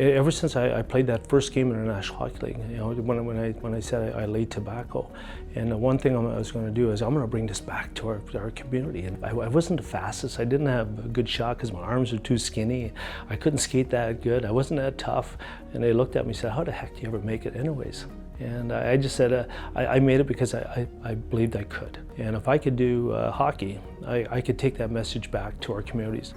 Ever since I played that first game in the National Hockey League, you know, when I said I laid tobacco, and the one thing I was going to do is I'm going to bring this back to our community. And I wasn't the fastest. I didn't have a good shot because my arms were too skinny. I couldn't skate that good. I wasn't that tough. And they looked at me and said, "How the heck do you ever make it anyways?" And I just said, I made it because I believed I could. And if I could do hockey, I could take that message back to our communities.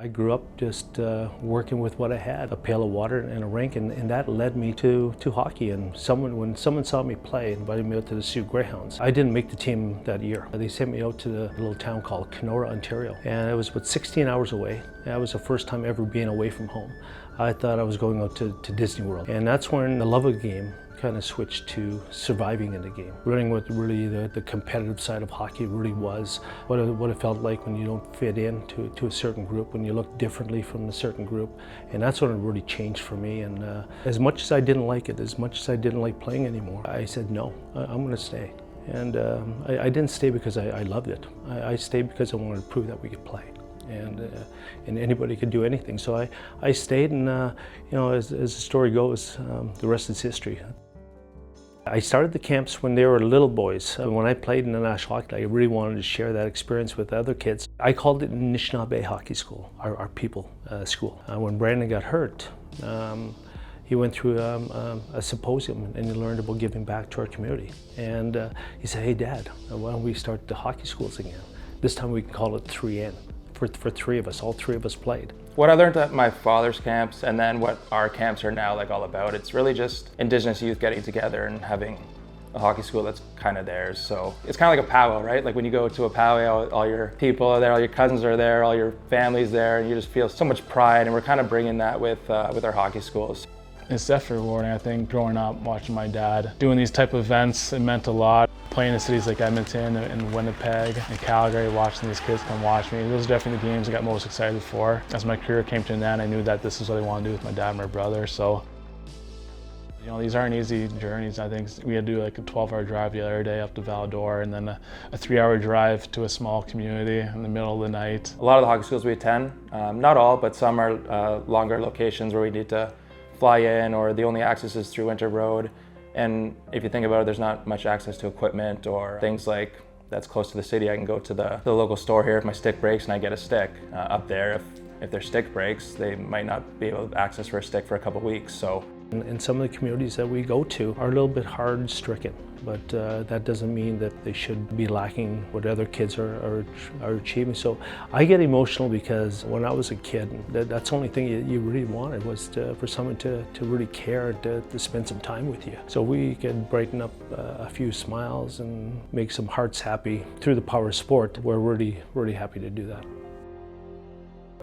I grew up just working with what I had, a pail of water and a rink, and that led me to hockey. And when someone saw me play and invited me out to the Sioux Greyhounds, I didn't make the team that year. They sent me out to the little town called Kenora, Ontario, and it was about 16 hours away. That was the first time ever being away from home. I thought I was going out to Disney World, and that's when the love of the game kind of switched to surviving in the game. Learning what really the competitive side of hockey really was, what it felt like when you don't fit in to a certain group, when you look differently from a certain group. And that's when it really changed for me. And as much as I didn't like it, as much as I didn't like playing anymore, I said, no, I'm gonna stay. And I didn't stay because I loved it. I stayed because I wanted to prove that we could play. And anybody could do anything. So I stayed, and you know, as the story goes, the rest is history. I started the camps when they were little boys. When I played in the National Hockey League, I really wanted to share that experience with other kids. I called it Anishinaabe Hockey School, our people school. When Brandon got hurt, he went through a symposium and he learned about giving back to our community. And he said, "Hey Dad, why don't we start the hockey schools again? This time we can call it 3N. For three of us, all three of us played." What I learned at my father's camps and then what our camps are now like all about, it's really just Indigenous youth getting together and having a hockey school that's kind of theirs. So it's kind of like a powwow, right? Like when you go to a powwow, all your people are there, all your cousins are there, all your family's there, and you just feel so much pride, and we're kind of bringing that with our hockey schools. It's definitely rewarding. I think growing up, watching my dad doing these type of events, it meant a lot. Playing in cities like Edmonton and Winnipeg and Calgary, watching these kids come watch me. Those are definitely the games I got most excited for. As my career came to an end, I knew that this is what I wanted to do with my dad and my brother. So, you know, these aren't easy journeys. I think we had to do like a 12-hour drive the other day up to Val-d'Or, and then a 3-hour drive to a small community in the middle of the night. A lot of the hockey schools we attend, not all, but some are longer locations where we need to fly in, or the only access is through Winter Road. And if you think about it, there's not much access to equipment or things like that's close to the city. I can go to the local store here if my stick breaks and I get a stick. Up there, if their stick breaks, they might not be able to access for a stick for a couple of weeks. So. And some of the communities that we go to are a little bit hard stricken, but that doesn't mean that they should be lacking what other kids are achieving. So I get emotional because when I was a kid, that's the only thing you really wanted was for someone to really care, to spend some time with you. So we can brighten up a few smiles and make some hearts happy through the power of sport. We're really happy to do that.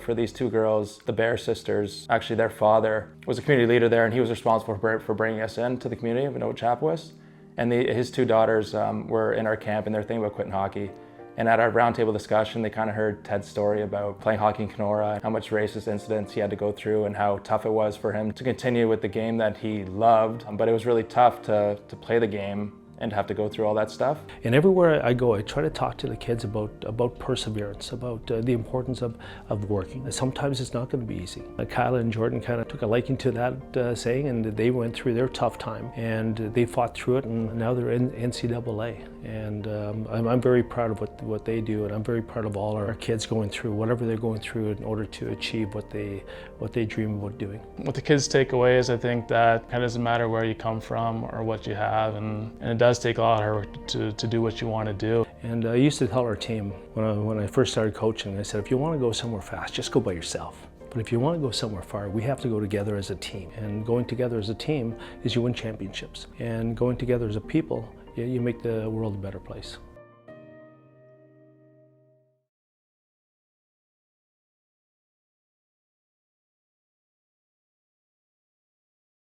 For these two girls, the Bear sisters, actually their father was a community leader there, and he was responsible for bringing us into the community of Inochapolis. And his two daughters were in our camp, and they're thinking about quitting hockey. And at our roundtable discussion, they kind of heard Ted's story about playing hockey in Kenora, how much racist incidents he had to go through, and how tough it was for him to continue with the game that he loved. But it was really tough to play the game and to have to go through all that stuff. And everywhere I go, I try to talk to the kids about perseverance, about the importance of working. Sometimes it's not going to be easy. Kyle and Jordan kind of took a liking to that saying, and they went through their tough time, and they fought through it, and now they're in NCAA. And I'm very proud of what they do, and I'm very proud of all our kids going through whatever they're going through in order to achieve what they dream about doing. What the kids take away is, I think, that it kind of doesn't matter where you come from or what you have, and it does take a lot of hard work to do what you want to do. And I used to tell our team when I first started coaching, I said, if you want to go somewhere fast, just go by yourself. But if you want to go somewhere far, we have to go together as a team. And going together as a team is you win championships. And going together as a people, you make the world a better place.